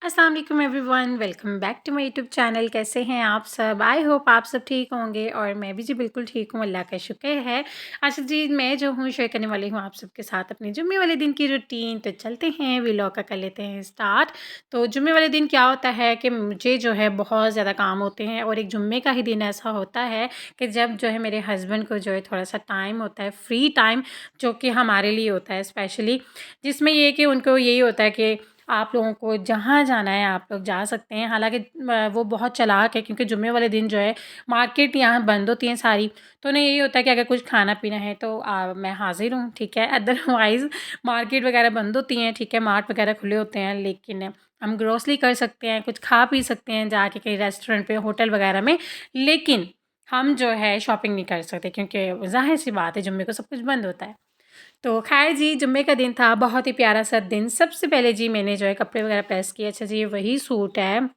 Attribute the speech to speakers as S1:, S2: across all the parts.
S1: अस्सलाम वालेकुम everyone, welcome back to my YouTube channel. कैसे हैं आप सब? आई होप आप सब ठीक होंगे और मैं भी जी बिल्कुल ठीक हूँ, अल्लाह का शुक्र है। अच्छा जी, मैं जो हूँ शेयर करने वाली हूँ आप सबके साथ अपने जुम्मे वाले दिन की रूटीन। तो चलते हैं व्लॉग का कर लेते हैं स्टार्ट। तो जुम्मे वाले दिन क्या होता है कि मुझे जो है बहुत ज़्यादा काम होते हैं और एक जुम्मे का ही दिन ऐसा होता है कि जब जो है मेरे हस्बैंड को जो है थोड़ा सा टाइम होता है, फ्री टाइम, जो कि हमारे लिए होता है स्पेशली, जिसमें ये कि उनको यही होता है कि आप लोगों को जहाँ जाना है आप लोग जा सकते हैं। हालाँकि वो बहुत चालाक है क्योंकि जुम्मे वाले दिन जो है मार्केट यहाँ बंद होती हैं सारी। तो उन्हें यही होता है कि अगर कुछ खाना-पीना है तो मैं हाज़िर हूँ, ठीक है। अदरवाइज़ मार्केट वगैरह बंद होती हैं, ठीक है, मार्ट वगैरह खुले होते हैं, लेकिन हम ग्रोसरी कर सकते हैं, कुछ खा पी सकते हैं जाके कहीं रेस्टोरेंट पे, होटल वगैरह में। लेकिन हम जो है शॉपिंग नहीं कर सकते क्योंकि ज़ाहिर-सी बात है जुम्मे को सब कुछ बंद होता है। तो ख़ैर जी, जुम्मे का दिन था, बहुत ही प्यारा-सा दिन। सबसे पहले जी मैंने जो है कपड़े वग़ैरह प्रेस किए। अच्छा जी, ये वही सूट है,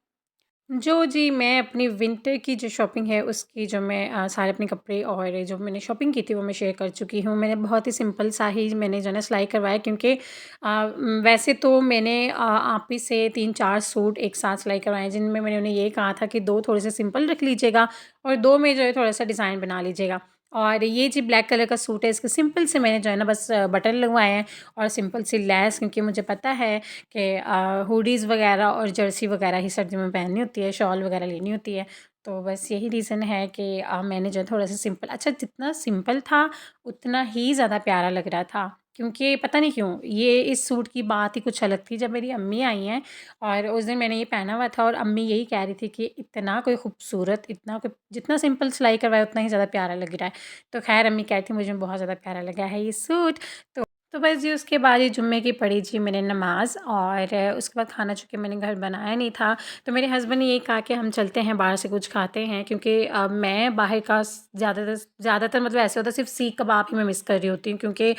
S1: जो जी मैं अपनी विंटर की जो शॉपिंग है उसकी जो मैं सारे अपने कपड़े और जो मैंने शॉपिंग की थी वो मैं शेयर कर चुकी हूँ। मैंने बहुत ही सिंपल सा ही मैंने जो है ना सिलाई करवाया क्योंकि वैसे तो मैंने आप ही से 3-4 सूट एक साथ सिलाई करवाए हैं जिनमें मैंने उन्हें ये कहा था कि 2 थोड़े से सिंपल रख लीजिएगा और 2 में जो है थोड़ा-सा डिज़ाइन बना लीजिएगा। और ये जी ब्लैक कलर का सूट है, इसके सिंपल से मैंने जो है ना बस बटन लगवाए हैं और सिंपल सी लेस, क्योंकि मुझे पता है कि हुडीज़ वगैरह और जर्सी वगैरह ही सर्दियों में पहननी होती है, शॉल वगैरह लेनी होती है। तो बस यही रीज़न है कि मैंने जो है थोड़ा-सा सिंपल, अच्छा जितना सिंपल था उतना ही ज़्यादा प्यारा लग रहा था। क्योंकि पता नहीं क्यों ये इस सूट की बात ही कुछ अलग थी। जब मेरी अम्मी आई हैं और उस दिन मैंने ये पहना हुआ था और अम्मी यही कह रही थी कि इतना कोई खूबसूरत, इतना कोई, जितना सिंपल सिलाई करवाया उतना ही ज़्यादा प्यारा लग रहा है। तो ख़ैर अम्मी कहती थी मुझे बहुत ज़्यादा प्यारा लगा है ये सूट। तो बस जी उसके बाद ये जुम्मे की पढ़ी जी मैंने नमाज़ और उसके बाद खाना, चूँकि मैंने घर बनाया नहीं था, तो मेरे हस्बैंड ने यही कहा कि हम चलते हैं बाहर से कुछ खाते हैं, क्योंकि मैं बाहर का ज़्यादातर मतलब ऐसे होता है सिर्फ सीख कबाब ही मैं मिस कर रही होती हूँ, क्योंकि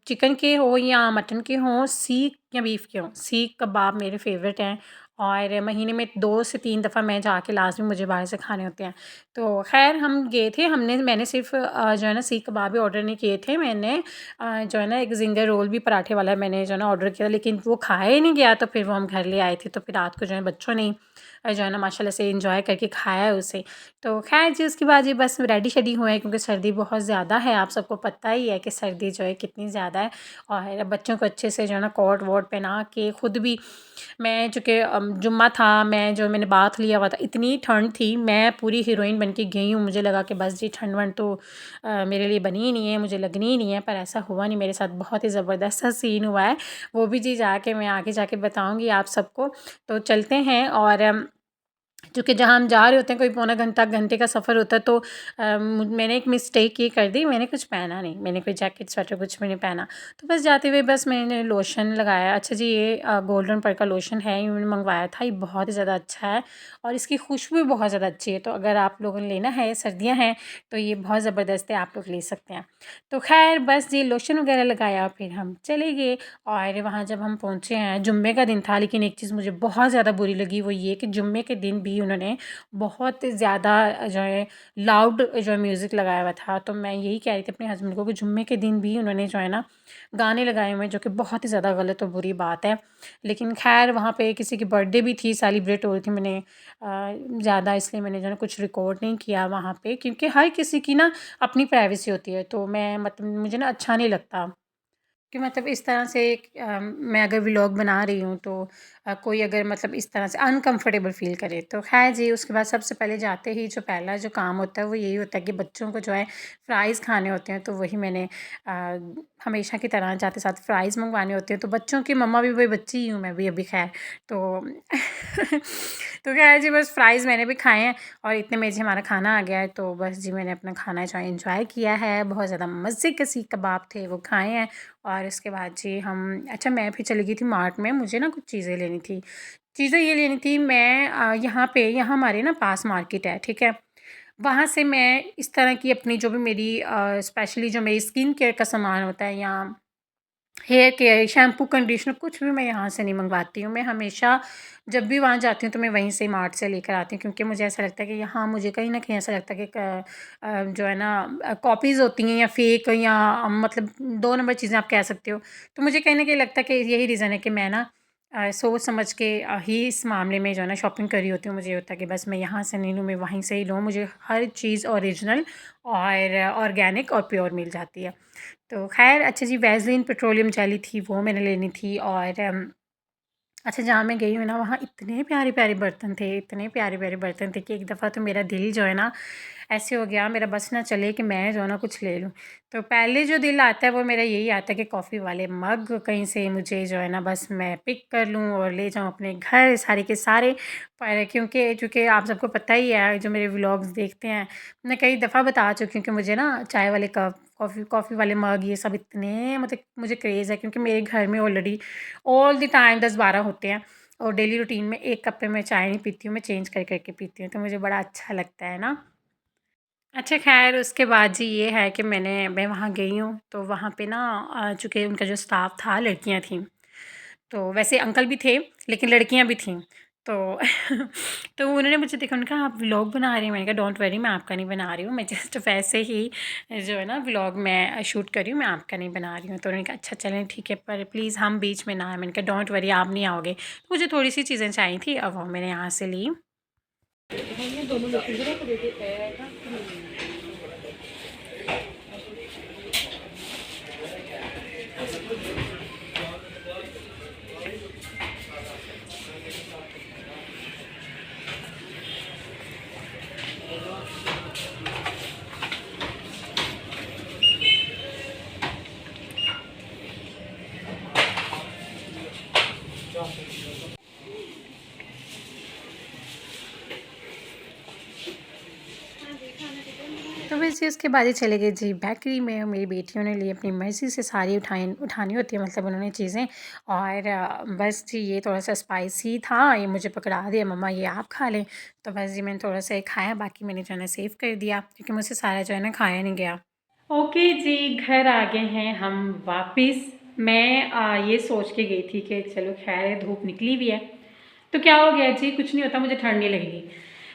S1: चिकन के हो या मटन के हों, सीख या बीफ के हों, सीख कबाब मेरे फेवरेट हैं और महीने में 2 से 3 दफ़ा मैं जाके लाज़मी मुझे बाहर से खाने होते हैं। तो ख़ैर हम गए थे, मैंने सिर्फ़ जो है ना सीख कबाब ही ऑर्डर नहीं किए थे, मैंने जो है ना एक ज़िंगर रोल भी पराठे वाला मैंने जो है ना ऑर्डर किया था, लेकिन वो खाया ही नहीं गया, तो फिर वो हम घर ले आए थे। तो फिर रात को जो है बच्चों ने जो है ना माशाल्लाह से एंजॉय करके खाया है उसे। तो ख़ैर जी उसके बाद जी बस रेडी-शेडी हुए हैं क्योंकि सर्दी बहुत ज़्यादा है, आप सबको पता ही है कि सर्दी जो है कितनी ज़्यादा है। और बच्चों को अच्छे से जो है ना कोट वोट पहना के खुद भी मैं, चूँकि जुम्मा था, मैंने बाथ लिया हुआ था, इतनी ठंड थी, मैं पूरी हीरोइन बन के गई हूँ। मुझे लगा कि बस जी ठंड वंड तो मेरे लिए बनी ही नहीं है, मुझे लगनी ही नहीं है, पर ऐसा हुआ नहीं मेरे साथ। बहुत ही ज़बरदस्त सा सीन हुआ है, वो भी जी जाके मैं आगे जाके बताऊँगी आप सबको। तो चलते हैं और चूँकि जहाँ हम जा रहे होते हैं कोई पौना घंटा घंटे का सफ़र होता है, तो मैंने एक मिस्टेक ये कर दी, मैंने कुछ पहना नहीं, मैंने कोई जैकेट स्वेटर कुछ भी नहीं पहना। तो बस जाते हुए बस मैंने लोशन लगाया। अच्छा जी, ये गोल्डन पर का लोशन है, ये मैंने मंगवाया था, ये बहुत ही ज़्यादा अच्छा है और इसकी खुशबू भी बहुत ज़्यादा अच्छी है। तो अगर आप लोगों ने लेना है, सर्दियाँ हैं, तो ये बहुत ज़बरदस्त है, आप लोग ले सकते हैं। तो ख़ैर बस जी लोशन वगैरह लगाया, फिर हम चले गए और वहाँ जब हम पहुँचे हैं, जुम्मे का दिन था, लेकिन एक चीज़ मुझे बहुत ज़्यादा बुरी लगी, वो ये कि जुम्मे के दिन भी उन्होंने बहुत ज़्यादा जो है लाउड जो है म्यूज़िक लगाया हुआ था। तो मैं यही कह रही थी अपने हस्बैंड को कि जुम्मे के दिन भी उन्होंने जो है ना गाने लगाए हुए हैं, जो कि बहुत ही ज़्यादा गलत और बुरी बात है। लेकिन ख़ैर वहाँ पे किसी की बर्थडे भी थी, सेलिब्रेट हो रही थी, मैंने ज़्यादा इसलिए मैंने जो है ना कुछ रिकॉर्ड नहीं किया वहाँ पे, क्योंकि हर किसी की ना अपनी प्राइवेसी होती है, तो मैं मतलब मुझे ना अच्छा नहीं लगता कि मतलब इस तरह से मैं अगर व्लॉग बना रही हूँ तो कोई अगर मतलब इस तरह से अनकंफर्टेबल फ़ील करे। तो ख़ैर जी उसके बाद सबसे पहले जाते ही जो पहला जो काम होता है वो यही होता है कि बच्चों को जो है फ़्राइज़ खाने होते हैं, तो वही मैंने हमेशा की तरह जाते साथ फ़्राइज़ मंगवाने होते हैं। तो बच्चों की मम्मा भी वही बच्ची ही हूँ मैं भी अभी, ख़ैर तो तो ख़ैर जी बस फ़्राइज़ मैंने भी खाए हैं और इतने में जी हमारा खाना आ गया है। तो बस जी मैंने अपना खाना जो है एन्जॉय किया है, बहुत ज़्यादा मज़े के सीख कबाब थे वो खाए हैं। और उसके बाद जी हम, अच्छा मैं फिर चली गई थी मार्ट में, मुझे ना कुछ चीज़ें लेनी थी। चीज़ें ये लेनी थी, मैं यहाँ हमारे ना पास मार्केट है, ठीक है? वहाँ से मैं इस तरह की अपनी जो भी मेरी स्पेशली जो मेरी स्किन केयर का सामान होता है या हेयर केयर, शैम्पू, कंडीशनर, कुछ भी मैं यहाँ से नहीं मंगवाती हूँ। मैं हमेशा जब भी वहाँ जाती हूँ तो मैं वहीं से मार्ट से लेकर आती हूँ, क्योंकि मुझे ऐसा लगता है कि यहाँ मुझे कहीं न कहीं ऐसा लगता है कि जो है ना कॉपीज़ होती हैं या फ़ेक या मतलब 2 नंबर चीज़ें आप कह सकते हो। तो मुझे कहीं न कहीं लगता है कि यही रीज़न है कि मैं ना सोच समझ के ही इस मामले में जो है ना शॉपिंग कर रही होती हूँ। मुझे ये होता है कि बस मैं यहाँ से नहीं लूँ, मैं वहीं से ही लूँ, मुझे हर चीज़ ओरिजिनल और ऑर्गेनिक और प्योर मिल जाती है। तो ख़ैर अच्छा जी, वैसलीन पेट्रोलियम जेली थी, वो मैंने लेनी थी। और अच्छा, जहाँ मैं गई हूँ ना, वहाँ इतने प्यारे-प्यारे बर्तन थे, इतने प्यारे-प्यारे बर्तन थे कि एक दफ़ा तो मेरा दिल जो है ना ऐसे हो गया, मेरा बस ना चले कि मैं जो है ना कुछ ले लूँ। तो पहले जो दिल आता है वो मेरा यही आता है कि कॉफ़ी वाले मग कहीं से मुझे जो है ना बस मैं पिक कर लूँ और ले जाऊँ अपने घर सारे के सारे। पर क्योंकि चूँकि आप सबको पता ही है, जो मेरे व्लॉग्स देखते हैं, मैं कई दफ़ा बता चुकी हूँ कि मुझे ना चाय वाले कप, कॉफ़ी कॉफ़ी वाले मग, ये सब इतने मतलब मुझे क्रेज़ है, क्योंकि मेरे घर में ऑलरेडी ऑल द टाइम 10-12 होते हैं और डेली रूटीन में 1 कप पे मैं चाय नहीं पीती हूँ, मैं चेंज कर के पीती हूँ, तो मुझे बड़ा अच्छा लगता है ना। अच्छा, ख़ैर उसके बाद जी ये है कि मैं वहाँ गई हूँ, तो वहाँ पे ना चूँकि उनका जो स्टाफ़ था लड़कियाँ थीं, तो वैसे अंकल भी थे लेकिन लड़कियाँ भी थीं। तो तो उन्होंने मुझे देखा, उन्होंने कहा आप व्लॉग बना रही हैं? मैंने कहा डोंट वरी, मैं आपका नहीं बना रही हूँ, मैं जस्ट वैसे ही जो है ना व्लॉग मैं शूट कर रही हूँ, मैं आपका नहीं बना रही हूँ। तो उन्होंने कहा अच्छा चलें ठीक है, पर प्लीज़ हम बीच में ना आएँ। मैंने कहा डोंट वरी, आप नहीं आओगे। तो मुझे थोड़ी-सी चीज़ें चाहिए थी, अब वो मैंने यहाँ से ली। तो बस जी उसके बाद ही चले गए जी बेकरी में। मेरी बेटियों ने ली, अपनी मर्ज़ी से सारी उठानी होती है, मतलब उन्होंने चीज़ें। और बस जी ये थोड़ा-सा स्पाइसी था, ये मुझे पकड़ा दिया, मम्मा ये आप खा लें। तो बस जी मैंने थोड़ा-सा ही खाया, बाकी मैंने जो है ना सेव कर दिया, क्योंकि मुझसे सारा जो है ना खाया नहीं गया। ओके जी, घर आ गए हैं हम वापिस। मैं ये सोच के गई थी कि चलो खैर है, धूप निकली भी है तो क्या हो गया जी, कुछ नहीं होता, मुझे ठंड नहीं लगेगी।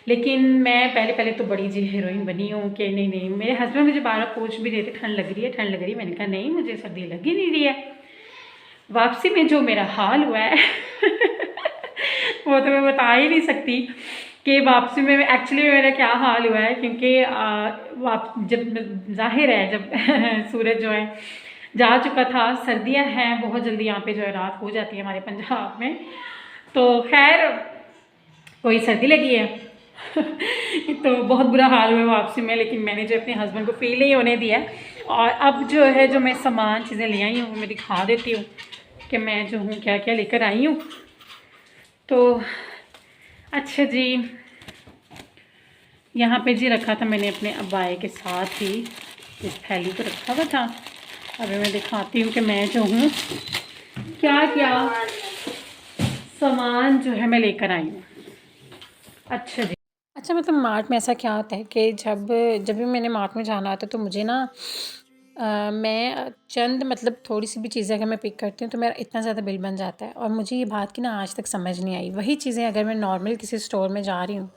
S1: लेकिन मैं पहले तो बड़ी जी हीरोइन बनी हूँ कि नहीं मेरे हस्बैंड मुझे बार पूछ भी रहे थे ठंड लग रही है, ठंड लग रही है। मैंने कहा नहीं, मुझे सर्दी लग ही नहीं रही है। वापसी में जो मेरा हाल हुआ है वो तो मैं बता ही नहीं सकती कि वापसी में एक्चुअली मेरा क्या हाल हुआ है, क्योंकि जब जाहिर है जब सूरज जो है जा चुका था, सर्दियां हैं बहुत जल्दी, यहाँ पे जो है रात हो जाती है हमारे पंजाब में। तो खैर कोई सर्दी लगी है तो बहुत बुरा हाल हुआ वापसी में, लेकिन मैंने जो अपने हस्बैंड को फील नहीं होने दिया। और अब जो है जो मैं सामान चीज़ें ले आई हूँ वो मैं दिखा देती हूँ कि मैं जो हूँ क्या क्या लेकर आई हूँ। तो अच्छा जी, यहाँ पे जी रखा था मैंने अपने अबाए के साथ ही इस थैली को रखा हुआ था। अभी मैं दिखाती हूँ कि मैं जो हूँ क्या क्या सामान जो है मैं लेकर आई हूँ। अच्छा जी, अच्छा मतलब मार्ट में ऐसा क्या होता है कि जब जब भी मैंने मार्ट में जाना होता है तो मुझे ना मैं चंद मतलब थोड़ी-सी भी चीज़ें अगर मैं पिक करती हूँ तो मेरा इतना ज़्यादा बिल बन जाता है, और मुझे ये बात की ना आज तक समझ नहीं आई। वही चीज़ें अगर मैं नॉर्मल किसी स्टोर में जा रही हूँ,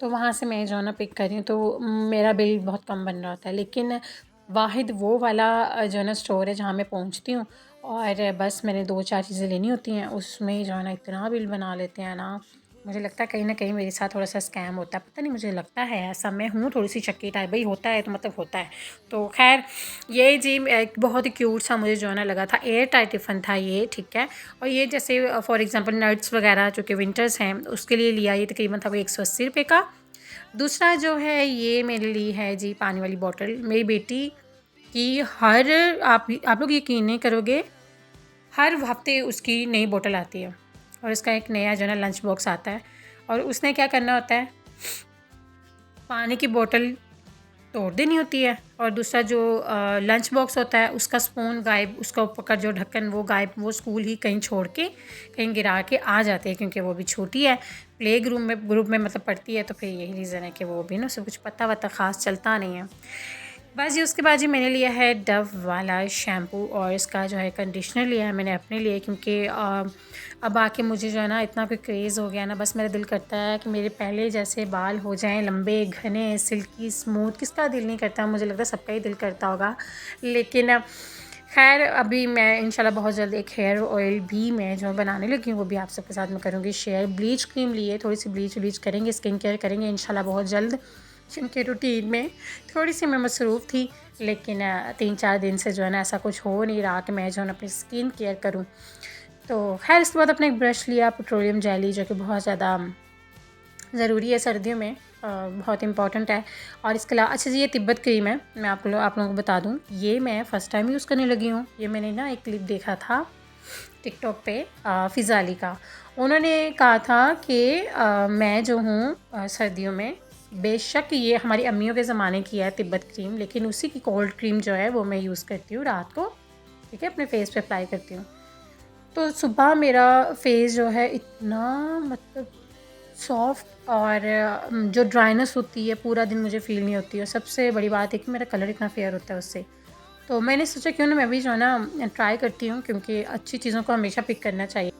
S1: तो वहाँ से मैं जो है ना पिक कर रही हूँ तो मेरा बिल बहुत कम बन रहा होता है। लेकिन वाहिद वो वाला जो है ना स्टोर है जहाँ मैं पहुँचती हूँ और बस मैंने 2-4 चीज़ें लेनी होती हैं, उसमें जो है ना इतना बिल बना लेते हैं ना, मुझे लगता है कहीं न कहीं मेरे साथ थोड़ा-सा स्कैम होता है। पता नहीं, मुझे लगता है ऐसा, मैं हूँ थोड़ी-सी शक्की टाइप, भई होता है तो मतलब होता है। तो ख़ैर ये जी एक बहुत ही क्यूट सा मुझे जो है ना लगा था, एयर टाइट टिफ़िन था ये, ठीक है। और ये जैसे फॉर एग्ज़ाम्पल नट्स वग़ैरह जो कि विंटर्स हैं उसके लिए लिया, ये तकरीबन था कोई 180 रुपए का। दूसरा जो है ये मेरे लिए है जी पानी वाली बॉटल। मेरी बेटी की हर आप लोग यकीन नहीं करोगे, हर हफ़्ते उसकी नई बॉटल आती है और उसका एक नया जो है ना लंच बॉक्स आता है, और उसने क्या करना होता है, पानी की बॉटल तोड़ देनी होती है, और दूसरा जो लंच बॉक्स होता है उसका स्पून गायब, उसका ऊपर का जो ढक्कन वो गायब, वो स्कूल ही कहीं छोड़ के कहीं गिरा के आ जाते हैं, क्योंकि वो भी छोटी है, प्ले ग्रुप में मतलब पढ़ती है, तो फिर यही रीज़न है कि वो भी ना उसे कुछ पता वता ख़ास चलता नहीं है। बस जी उसके बाद जी मैंने लिया है डव वाला शैम्पू, और इसका जो है कंडीशनर लिया है मैंने अपने लिए, क्योंकि अब आके मुझे जो है ना इतना कोई क्रेज़ हो गया ना, बस मेरा दिल करता है कि मेरे पहले जैसे बाल हो जाएं लंबे घने सिल्की स्मूथ। किसका दिल नहीं करता, मुझे लगता है सबका ही दिल करता होगा। लेकिन ख़ैर अभी मैं इंशाल्लाह बहुत जल्द एक हेयर ऑयल भी मैं जो बनाने लगी हूँ, वो भी आप सबके साथ मैं करूँगी शेयर। ब्लीच क्रीम लिए, थोड़ी-सी ब्लीच करेंगे, स्किन केयर करेंगे इंशाल्लाह बहुत जल्द। जिनके रूटीन में थोड़ी-सी मैं मसरूफ़ थी, लेकिन 3-4 दिन से जो है ना ऐसा कुछ हो नहीं रहा कि मैं जो है ना अपनी स्किन केयर करूँ। तो ख़ैर इसके बाद अपने एक ब्रश लिया, पेट्रोलियम जेली, जो कि बहुत ज़्यादा ज़रूरी है सर्दियों में, बहुत इम्पॉर्टेंट है। और इसके अलावा अच्छा जी, ये तिब्बत क्रीम है, मैं आप लोगों को बता दूँ, ये मैं फ़र्स्ट टाइम यूज़ करने लगी हूँ। ये मैंने ना एक क्लिप देखा था टिकटॉक पे, फ़िज़ा अली का। उन्होंने कहा था कि मैं जो हूँ सर्दियों में, बेशक ये हमारी अम्मियों के ज़माने की है तिब्बत क्रीम, लेकिन उसी की कोल्ड क्रीम जो है वो मैं यूज़ करती हूँ रात को, ठीक है, अपने फेस पे अप्लाई करती हूँ। तो सुबह मेरा फेस जो है इतना मतलब सॉफ्ट, और जो ड्राइनेस होती है पूरा दिन मुझे फ़ील नहीं होती, और सबसे बड़ी बात है कि मेरा कलर इतना फेयर होता है उससे। तो मैंने सोचा क्यों ना मैं भी जो है ना ट्राई करती हूँ, क्योंकि अच्छी चीज़ों को हमेशा पिक करना चाहिए।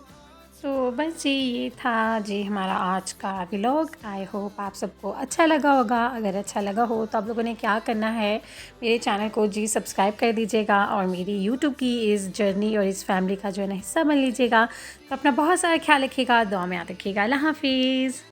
S1: तो बस जी, ये था जी हमारा आज का व्लॉग। आई होप आप सबको अच्छा लगा होगा। अगर अच्छा लगा हो तो आप लोगों ने क्या करना है, मेरे चैनल को जी सब्सक्राइब कर दीजिएगा, और मेरी यूट्यूब की इस जर्नी और इस फैमिली का जो है ना हिस्सा बन लीजिएगा। तो अपना बहुत सारा ख्याल रखिएगा, दुआ में याद रखिएगा। अल्लाह हाफिज़।